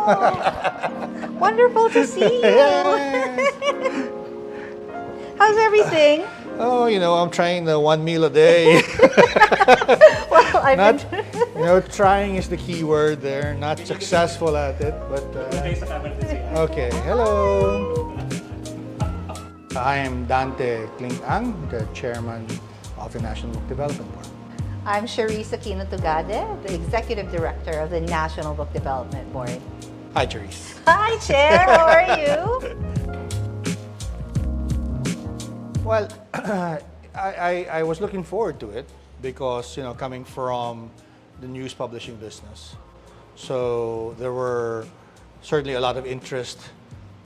Wonderful to see you. Yes. How's everything? Oh, I'm trying the one meal a day. Well, I've Not, been... trying is the key word there. Not successful at it, but okay. Hello. I am Dante, Klink, the chairman of the National Book Development Board. I'm Charisse Aquino-Tugade, the executive director of the National Book Development Board. Hi, Charisse. Hi, Chair. How are you? Well, I was looking forward to it because, coming from the news publishing business. So there were certainly a lot of interest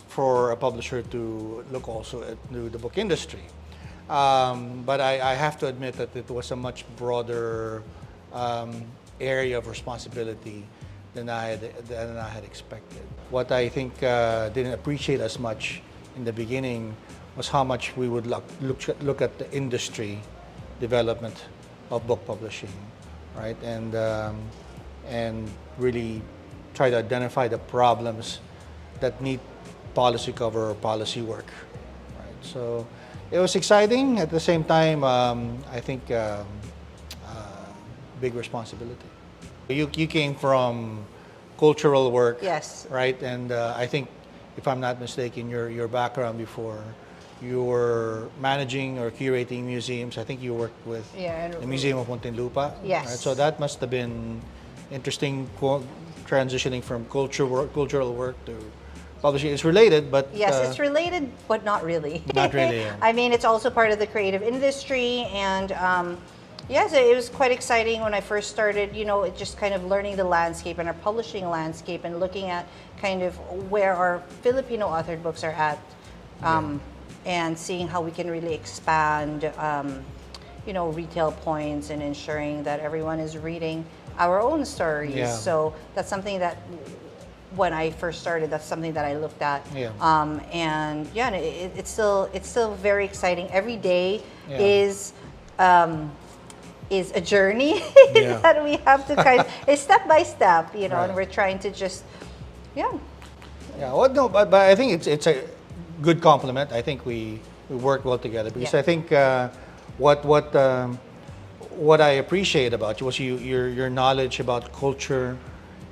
for a publisher to look also at the book industry. But I have to admit that it was a much broader area of responsibility than I had expected. What I think didn't appreciate as much in the beginning was how much we would look at the industry development of book publishing, right? And really try to identify the problems that need policy cover or policy work, right? So it was exciting. At the same time, I think big responsibility. You came from cultural work, Yes. right? And I think, if I'm not mistaken, your background before, you were managing or curating museums. I think you worked with the Museum of Muntinlupa. Yes. Right? So that must have been interesting, transitioning from cultural work to publishing. It's related, but Yes, it's related, but not really. Not really. Yeah. I mean, it's also part of the creative industry, and yes, it was quite exciting when I first started, just kind of learning the landscape and our publishing landscape and looking at kind of where our Filipino authored books are at, and seeing how we can really expand, retail points and ensuring that everyone is reading our own stories. Yeah. So that's something that when I first started, that's something that I looked at. Yeah. And it's still very exciting. Every day Yeah. is a journey Yeah. that we have to it's step by step, Right. and we're trying to just, Yeah, well, no, but I think it's a good compliment. I think we work well together because Yeah. I think what I appreciate about you was your knowledge about culture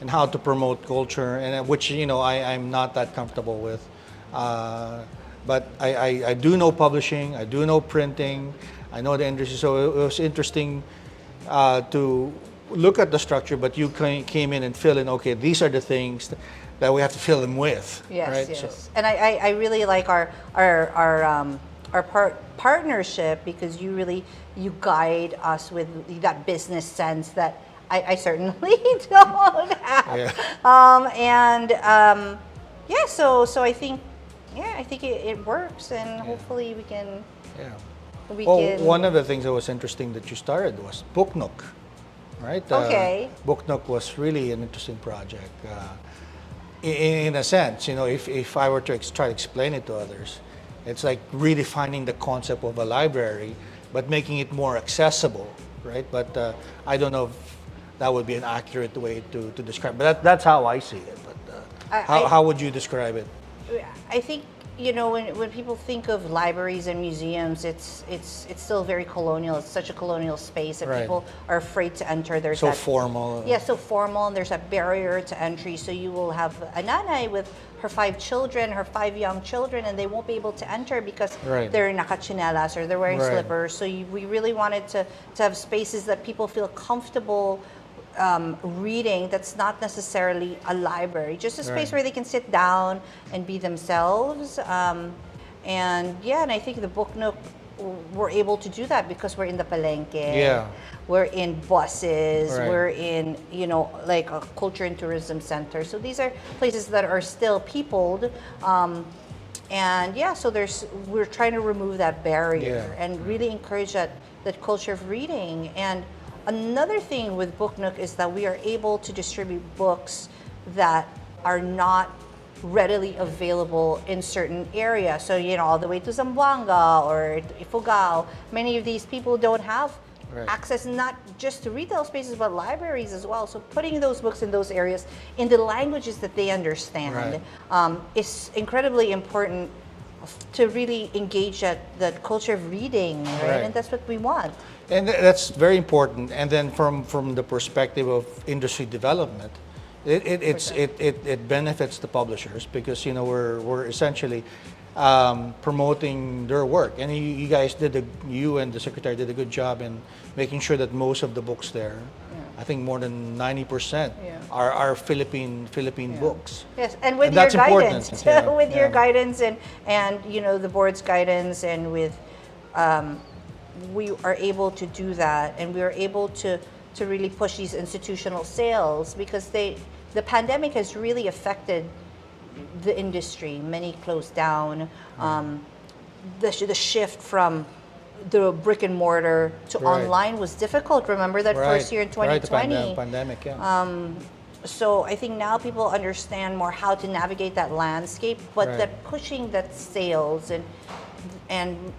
and how to promote culture, and which I'm not that comfortable with. But I do know publishing, I do know printing, I know the industry. So it was interesting to look at the structure, but you came in and fill in. Okay, these are the things that we have to fill them with. Yes, right? yes. So, And I really like our partnership because you guide us with that business sense that I certainly don't have. Yeah. So I think it works, and hopefully we can. yeah. can. One of the things that was interesting that you started was Book Nook, right? Okay. Book Nook was really an interesting project. In a sense, if I were to try to explain it to others, it's like redefining the concept of a library, but making it more accessible, right? But I don't know if that would be an accurate way to describe. But that's how I see it. But how would you describe it? I think when people think of libraries and museums, it's still very colonial. It's such a colonial space that Right. people are afraid to enter. There's So that, formal. Yeah, so formal, and there's a barrier to entry. So you will have a nanay with her 5 children, her 5 young children, and they won't be able to enter because Right. they're nakachinelas or they're wearing Right. slippers. So we really wanted to have spaces that people feel comfortable reading, that's not necessarily a library, just a space Right. where they can sit down and be themselves. And I think the Book Nook, we're able to do that because we're in the palengke. Yeah. We're in buses. Right. We're in, like a culture and tourism center. So these are places that are still peopled. So we're trying to remove that barrier and really encourage that culture of reading. And another thing with Book Nook is that we are able to distribute books that are not readily available in certain areas. So, all the way to Zamboanga or Ifugao, many of these people don't have access not just to retail spaces but libraries as well. So putting those books in those areas in the languages that they understand is incredibly important to really engage that culture of reading, right? And that's what we want. And that's very important. And then from the perspective of industry development, it benefits the publishers because we're essentially promoting their work. And you guys you and the secretary did a good job in making sure that most of the books there, I think more than 90% are Philippine books. Yes, and with your guidance, with your guidance and the board's guidance, and with we are able to do that, and we are able to really push these institutional sales because the pandemic has really affected the industry. Many closed down. The shift from the brick and mortar to online was difficult. Remember that first year in 2020? The pandemic, yeah. So I think now people understand more how to navigate that landscape, but that pushing that sales and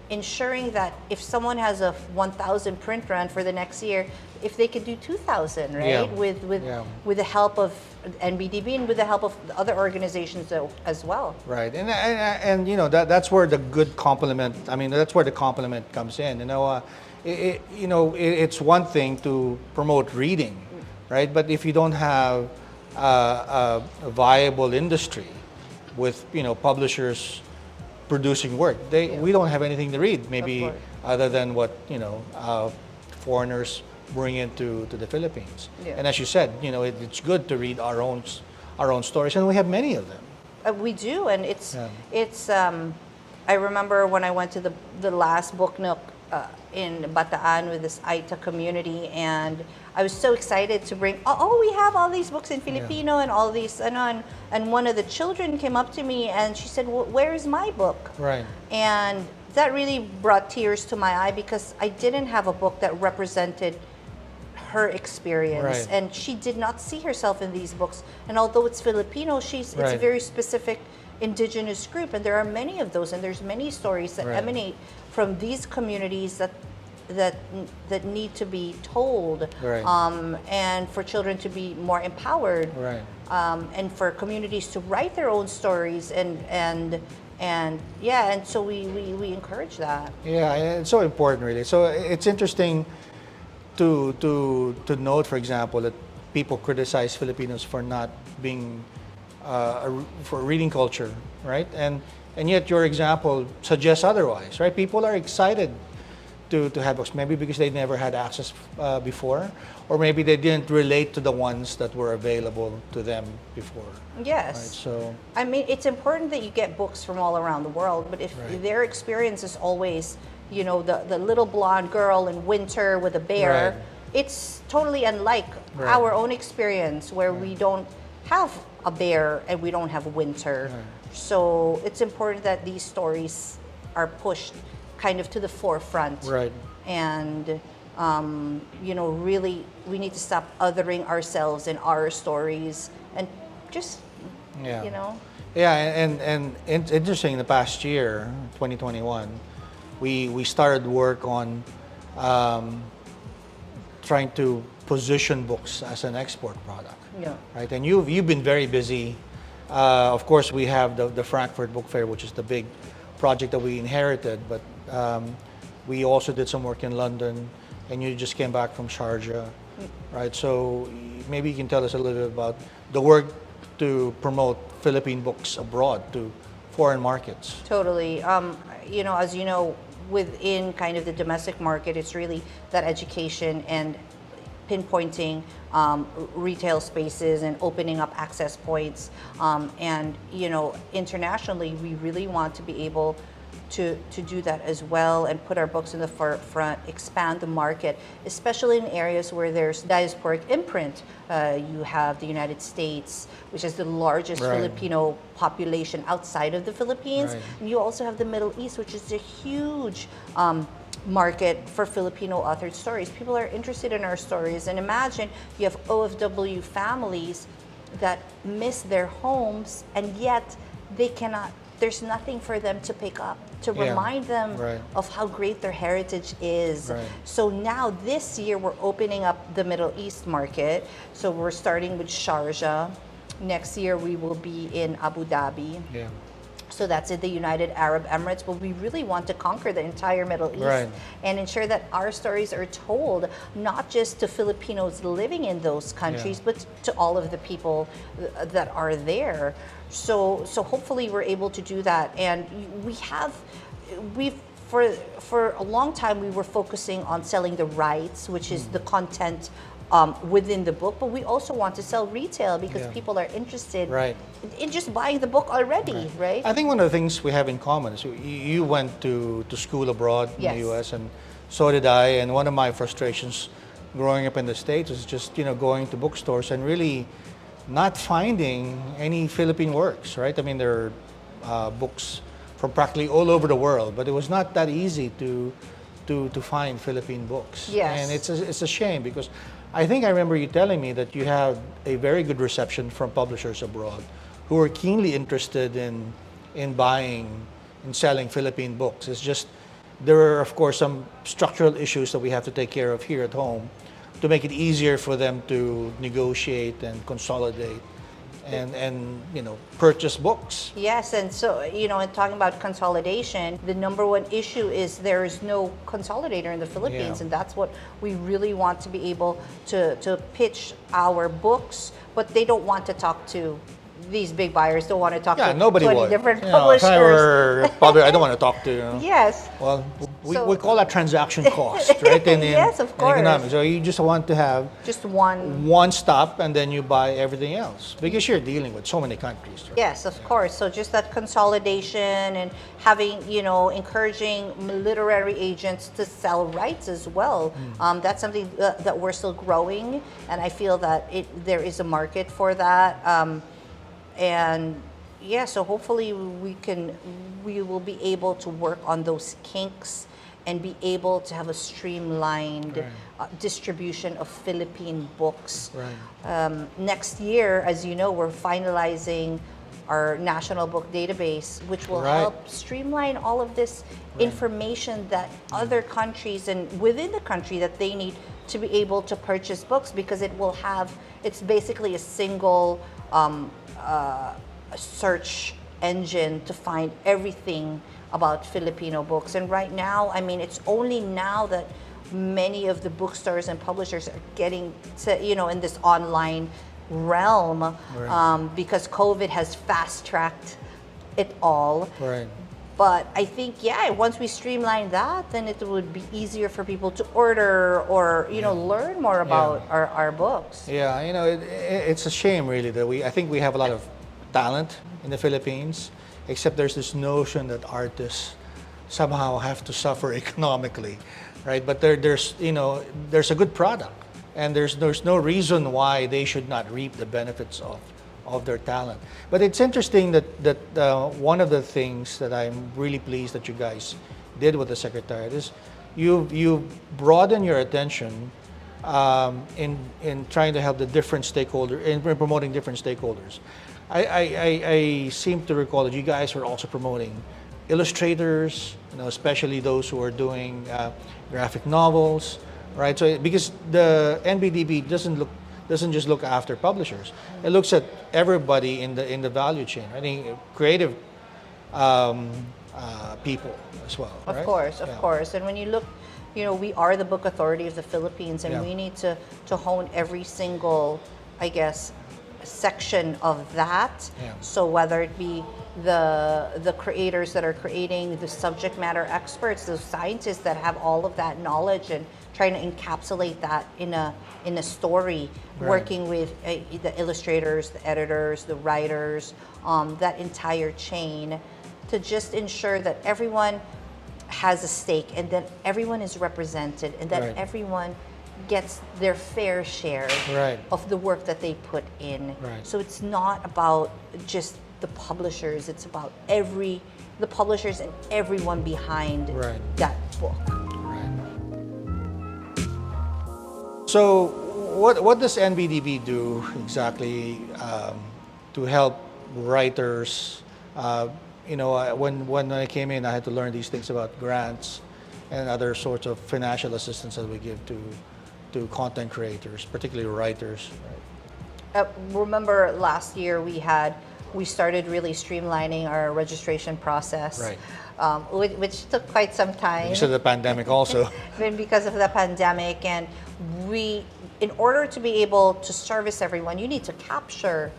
ensuring that if someone has a 1,000 print run for the next year, if they could do 2,000, right? Yeah. With the help of NBDB and with the help of other organizations as well. Right, and that's where the good compliment. I mean, that's where the compliment comes in. It's one thing to promote reading, right? But if you don't have a viable industry with publishers producing work, we don't have anything to read. Maybe other than what foreigners bring into the Philippines. And as you said, it's good to read our own stories, and we have many of them. We do, and it's. I remember when I went to the last Book Nook in Bataan with this Aita community, and I was so excited to bring. We have all these books in Filipino and all these, and one of the children came up to me and she said, "Where is my book?" Right. And that really brought tears to my eye because I didn't have a book that represented her experience, and she did not see herself in these books. And although it's Filipino, it's a very specific indigenous group, and there are many of those, and there's many stories that emanate from these communities that need to be told, and for children to be more empowered, and for communities to write their own stories, and so we encourage that. Yeah, it's so important, really. So it's interesting to note, for example, that people criticize Filipinos for not being for reading culture, right? And yet your example suggests otherwise, right? People are excited to have books, maybe because they never had access before, or maybe they didn't relate to the ones that were available to them before. Yes. Right? So I mean, it's important that you get books from all around the world, but if their experience is always the little blonde girl in winter with a bear, it's totally unlike our own experience where we don't have a bear and we don't have winter. So it's important that these stories are pushed kind of to the forefront. And really we need to stop othering ourselves and our stories and just Yeah, and it's interesting, in the past year, 2021, we started work on trying to position books as an export product. Right, and you've been very busy. Of course, we have the Frankfurt Book Fair, which is the big project that we inherited, but we also did some work in London, and you just came back from Sharjah, right? So maybe you can tell us a little bit about the work to promote Philippine books abroad to foreign markets. Totally. As you know, within kind of the domestic market, it's really that education and pinpointing retail spaces and opening up access points. And internationally, we really want to be able to do that as well and put our books in the forefront, expand the market, especially in areas where there's diasporic imprint. You have the United States, which is the largest Filipino population outside of the Philippines. And you also have the Middle East, which is a huge market for Filipino authored stories. People are interested in our stories, and imagine you have OFW families that miss their homes, and yet they cannot there's nothing for them to pick up to Yeah, remind them right. of how great their heritage is. Right. So now this year we're opening up the Middle East market. So we're starting with Sharjah. Next year we will be in Abu Dhabi. Yeah. So that's in the United Arab Emirates, but we really want to conquer the entire Middle East Right. and ensure that our stories are told not just to Filipinos living in those countries, Yeah. but to all of the people that are there. So hopefully we're able to do that. And we've for a long time we were focusing on selling the rights, which is the content within the book, but we also want to sell retail because Yeah. people are interested Right. in just buying the book already, right? I think one of the things we have in common is you went to school abroad in Yes. the U.S. and so did I. And one of my frustrations growing up in the States was just going to bookstores and really not finding any Philippine works. Right? I mean, there are books from practically all over the world, but it was not that easy to find Philippine books. Yes. And it's a shame because I think I remember you telling me that you had a very good reception from publishers abroad who are keenly interested in buying and selling Philippine books. It's just there are of course some structural issues that we have to take care of here at home to make it easier for them to negotiate and consolidate and purchase books. Yes, and so, in talking about consolidation, the number one issue is there is no consolidator in the Philippines, Yeah. and that's what we really want to be able to pitch our books, but they don't want to talk to these big buyers, don't want to talk Yeah, to nobody 20 would. different If publishers. I were a publisher, I don't want to talk to. Yes. Well, we So- call that transaction cost, right? Yes, of course. In economics. So you just want to have Just one. one stop and then you buy everything else because you're dealing with so many countries. Right? Yes, of course. So just that consolidation and having, encouraging literary agents to sell rights as well. That's something that we're still growing, and I feel that there is a market for that. And yeah, so hopefully we will be able to work on those kinks and be able to have a streamlined distribution of Philippine books. Right. Next year, as you know, we're finalizing our national book database, which will Right. help streamline all of this information that other countries and within the country that they need to be able to purchase books, because it's basically a single search engine to find everything about Filipino books. And right now, I mean, it's only now that many of the bookstores and publishers are getting to, in this online realm, because COVID has fast-tracked it all. Right. But I think, once we streamline that, then it would be easier for people to order or, learn more about our books. Yeah, it's a shame really that I think we have a lot of talent in the Philippines, except there's this notion that artists somehow have to suffer economically, right? But there's a good product, and there's no reason why they should not reap the benefits of their talent. But it's interesting that one of the things that I'm really pleased that you guys did with the Secretariat is you broaden your attention in trying to help the different stakeholders, in promoting different stakeholders. I seem to recall that you guys were also promoting illustrators, especially those who are doing graphic novels, right? So because the NBDB doesn't just look after publishers; it looks at everybody in the value chain. I think creative people as well. Of right? course, of Yeah. course. And when you look, we are the Book Authority of the Philippines, and Yeah. we need to hone every single, I guess, section of that. Yeah. So whether it be the creators that are creating, the subject matter experts, those scientists that have all of that knowledge and trying to encapsulate that in a story, Right. working with the illustrators, the editors, the writers, that entire chain, to just ensure that everyone has a stake and that everyone is represented and that Right. everyone gets their fair share Right. of the work that they put in. Right. So it's not about just the publishers, it's about the publishers and everyone behind Right. that book. Right. So, what does NBDB do exactly to help writers when I came in, I had to learn these things about grants and other sorts of financial assistance that we give to content creators, particularly writers. Remember last year we started really streamlining our registration process, Right. which took quite some time. Because of the pandemic also. Been because of the pandemic, and in order to be able to service everyone, you need to capture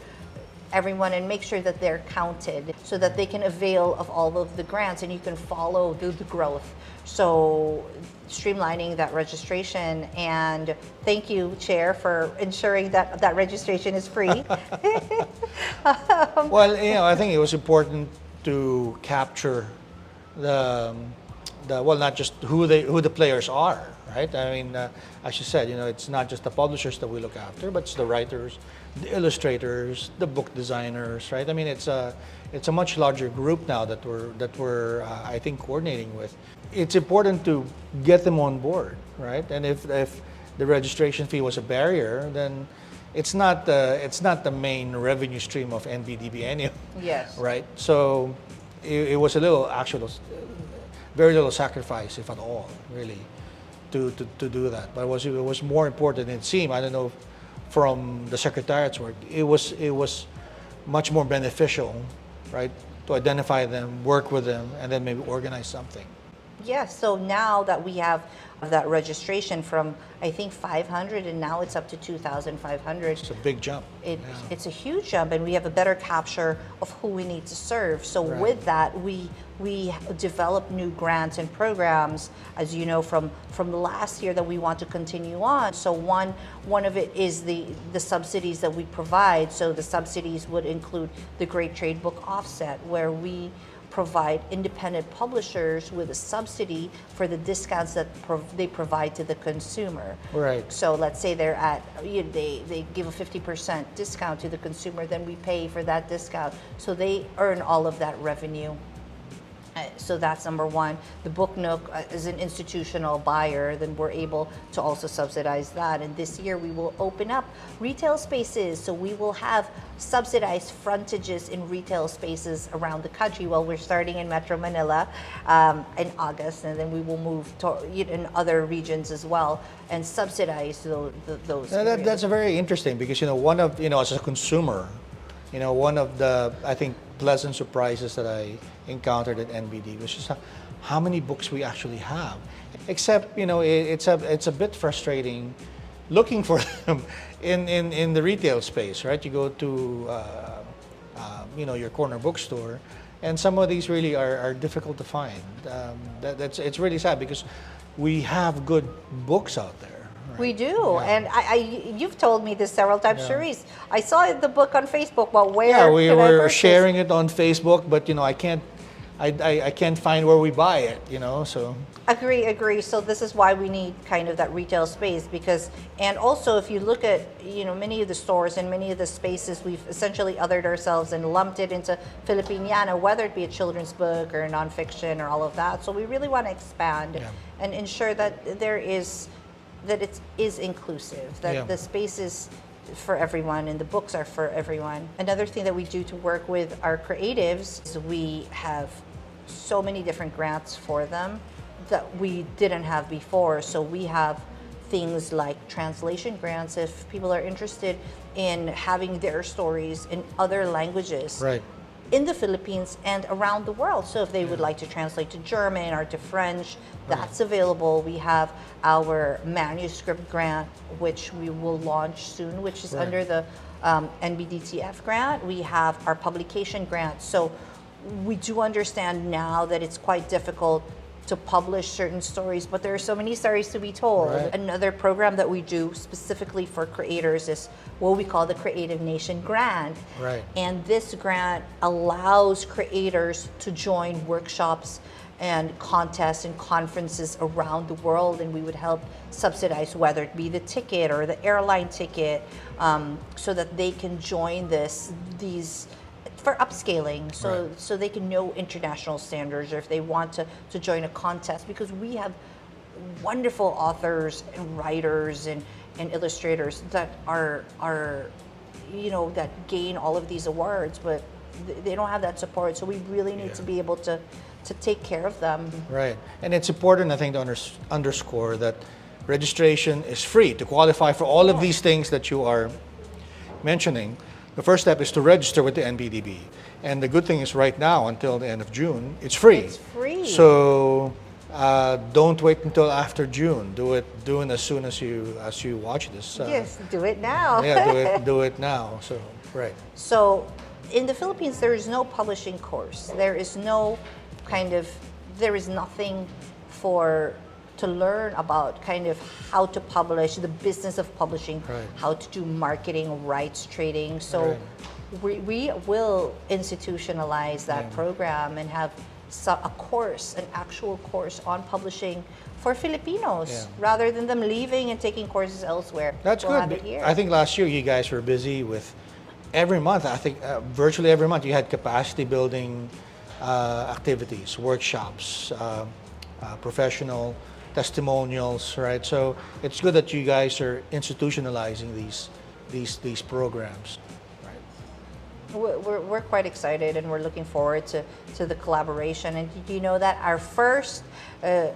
everyone and make sure that they're counted so that they can avail of all of the grants and you can follow the growth. So streamlining that registration, and thank you, Chair, for ensuring that that registration is free. Well, I think it was important to capture the not just who the players are, right? I mean, as you said, it's not just the publishers that we look after, but it's the writers, the illustrators, the book designers, right? I mean, it's a much larger group now that we're I think coordinating with. It's important to get them on board, right? And if the registration fee was a barrier, then it's not the main revenue stream of NBDB anyway. Yes. Right. So it was a little very little sacrifice, if at all, really, to do that. But it was more important. It seemed, I don't know, from the Secretariat's work, it was much more beneficial, right, to identify them, work with them, and then maybe organize something. Yes, so now that we have that registration from, I think, 500 and now it's up to 2,500. It's a big jump. It's a huge jump, and we have a better capture of who we need to serve. So Right. with that, we develop new grants and programs, as you know, from the last year that we want to continue on. So one of it is the subsidies that we provide. So the subsidies would include the Great Trade Book Offset, where we provide independent publishers with a subsidy for the discounts that they provide to the consumer. Right. So let's say they're at, they give a 50% discount to the consumer, then we pay for that discount. So they earn all of that revenue. So that's number one. The Book Nook is an institutional buyer, then we're able to also subsidize that. And this year we will open up retail spaces. So we will have subsidized frontages in retail spaces around the country. Well, we're starting in Metro Manila in August, and then we will move to in other regions as well and subsidize those. That's a very interesting, because one of as a consumer, one of the, I think, pleasant surprises that I encountered at NBD was just how many books we actually have. Except, it's a bit frustrating looking for them in the retail space, right? You go to your corner bookstore, and some of these really are difficult to find. It's really sad, because we have good books out there. We do, Yeah. and you've told me this several times, Yeah. Charisse. I saw the book on Facebook, but where? Yeah, we can I were purchase? sharing it on Facebook, but I can't find where we buy it. So. Agree. So this is why we need kind of that retail space, because, and also if you look at, many of the stores and many of the spaces, we've essentially othered ourselves and lumped it into Filipiniana, whether it be a children's book or nonfiction or all of that. So we really want to expand and ensure that it is inclusive, that Yeah. the space is for everyone and the books are for everyone. Another thing that we do to work with our creatives is we have so many different grants for them that we didn't have before. So we have things like translation grants if people are interested in having their stories in other languages. Right. In the Philippines and around the world. So if they would like to translate to German or to French, that's available. We have our manuscript grant, which we will launch soon, which is under the NBDTF grant. We have our publication grant. So we do understand now that it's quite difficult to publish certain stories, but there are so many stories to be told. Right. Another program that we do specifically for creators is what we call the Creative Nation Grant. Right. And this grant allows creators to join workshops and contests and conferences around the world, and we would help subsidize whether it be the ticket or the airline ticket, so that they can join these for upscaling, so they can know international standards, or if they want to join a contest, because we have wonderful authors and writers and illustrators that are that gain all of these awards, but they don't have that support. So we really need to be able to take care of them. Right. And it's important, I think, to underscore that registration is free. To qualify for all of these things that you are mentioning, the first step is to register with the NBDB. And the good thing is right now, until the end of June, it's free. It's free. So don't wait until after June. Do it as soon as you watch this. Yes, do it now. Yeah, do it now. So right. So in the Philippines, there is no publishing course. There is no there is nothing to learn about kind of how to publish, the business of publishing, how to do marketing, rights trading. So we will institutionalize that program and have a course, an actual course on publishing for Filipinos, rather than them leaving and taking courses elsewhere. That's we'll good. Have it here. I think last year you guys were busy with every month. I think virtually every month you had capacity building activities, workshops, professional testimonials, right? So it's good that you guys are institutionalizing these programs. We're quite excited, and we're looking forward to the collaboration. And did you know that our first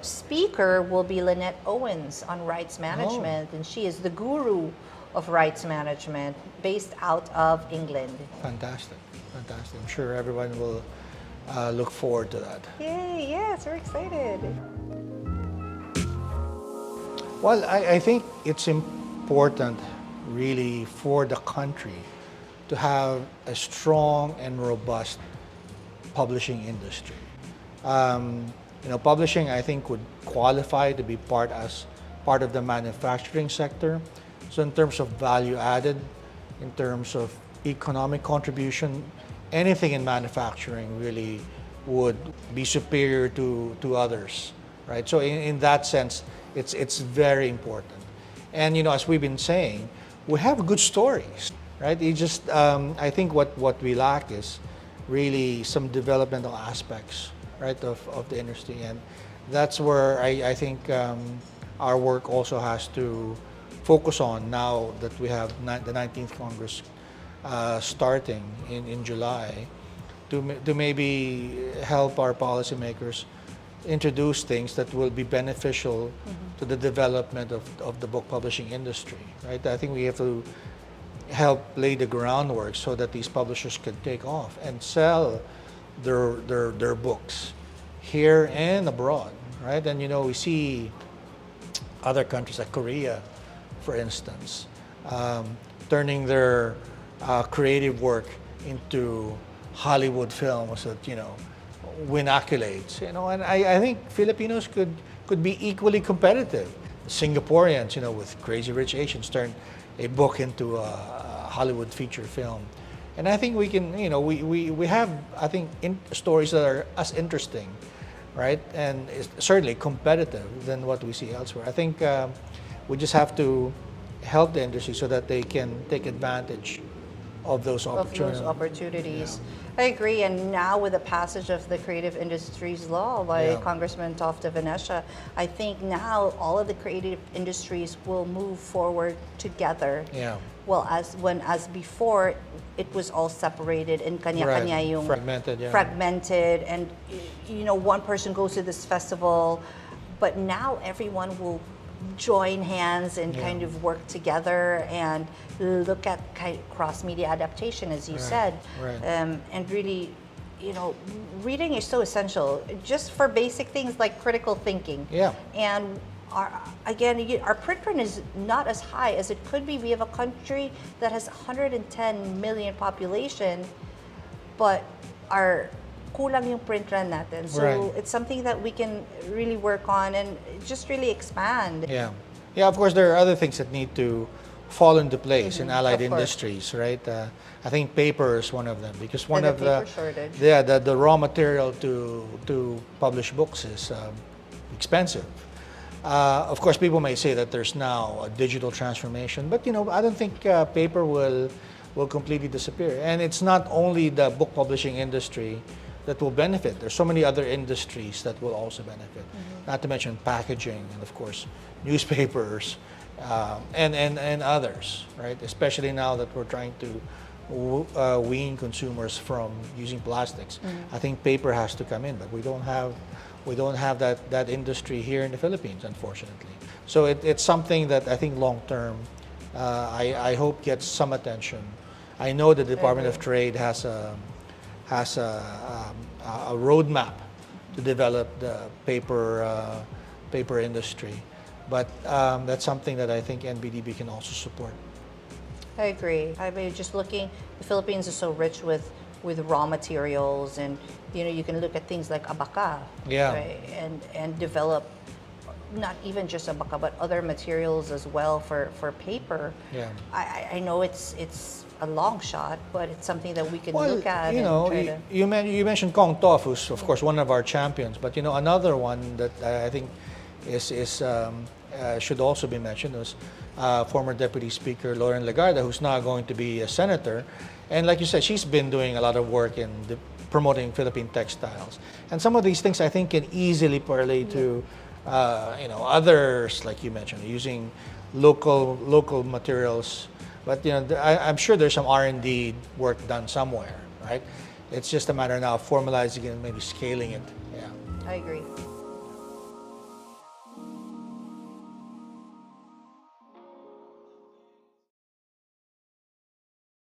speaker will be Lynette Owens on rights management, and she is the guru of rights management based out of England. Fantastic. I'm sure everyone will look forward to that. Yay, yes, we're excited. Well, I think it's important really for the country to have a strong and robust publishing industry. Publishing, I think, would qualify to be part of the manufacturing sector. So in terms of value added, in terms of economic contribution, anything in manufacturing really would be superior to others, right? So in that sense, it's very important. And as we've been saying, we have good stories, right? It just I think what we lack is really some developmental aspects, right, of the industry, and that's where I think our work also has to focus on now that we have the 19th Congress starting in July, to maybe help our policymakers introduce things that will be beneficial to the development of the book publishing industry, right? I think we have to help lay the groundwork so that these publishers can take off and sell their books here and abroad, right? And we see other countries like Korea, for instance, turning their creative work into Hollywood films that win accolades, and I think Filipinos could be equally competitive. Singaporeans, with Crazy Rich Asians, turned a book into a Hollywood feature film, and I think we can, we have, I think, stories that are as interesting, right, and certainly competitive than what we see elsewhere. I think we just have to help the industry so that they can take advantage of those opportunities. Yeah. I agree, and now with the passage of the Creative Industries Law by Congressman Tofta Venetia, I think now all of the creative industries will move forward together. Yeah. Well, as before, it was all separated and kanya-kanya yung fragmented, and one person goes to this festival, but now everyone will join hands and kind of work together and look at cross-media adaptation, as you said. And really, reading is so essential, just for basic things like critical thinking. Yeah. And our print run is not as high as it could be. We have a country that has 110 million population, but our kulang yung print run natin. So it's something that we can really work on and just really expand. Yeah. Of course, there are other things that need to fall into place in allied industries, right? I think paper is one of them, because one of the shortage. the raw material to publish books is expensive. Of course, people may say that there's now a digital transformation, but I don't think paper will completely disappear. And it's not only the book publishing industry that will benefit. There's so many other industries that will also benefit. Not to mention packaging, and of course newspapers, and others, right? Especially now that we're trying to wean consumers from using plastics. I think paper has to come in, but we don't have that industry here in the Philippines, unfortunately. So it's something that I think long term, I hope gets some attention. I know the Department of Trade has a roadmap to develop the paper industry, but that's something that I think NBDB can also support. I agree. I mean, just looking, the Philippines is so rich with raw materials, and you can look at things like abaca, Yeah. right? And develop not even just abaca, but other materials as well for paper. Yeah. I know it's a long shot, but it's something that we can Well, look at you and know, try to. you mentioned Kong Tof, who's of course one of our champions, but another one that I think should also be mentioned was former Deputy Speaker Lauren Legarda, who's now going to be a senator, and like you said, she's been doing a lot of work in promoting Philippine textiles, and some of these things I think can easily parlay to others, like you mentioned, using local materials. But I'm sure there's some R&D work done somewhere, right? It's just a matter now of formalizing it and maybe scaling it. Yeah. I agree.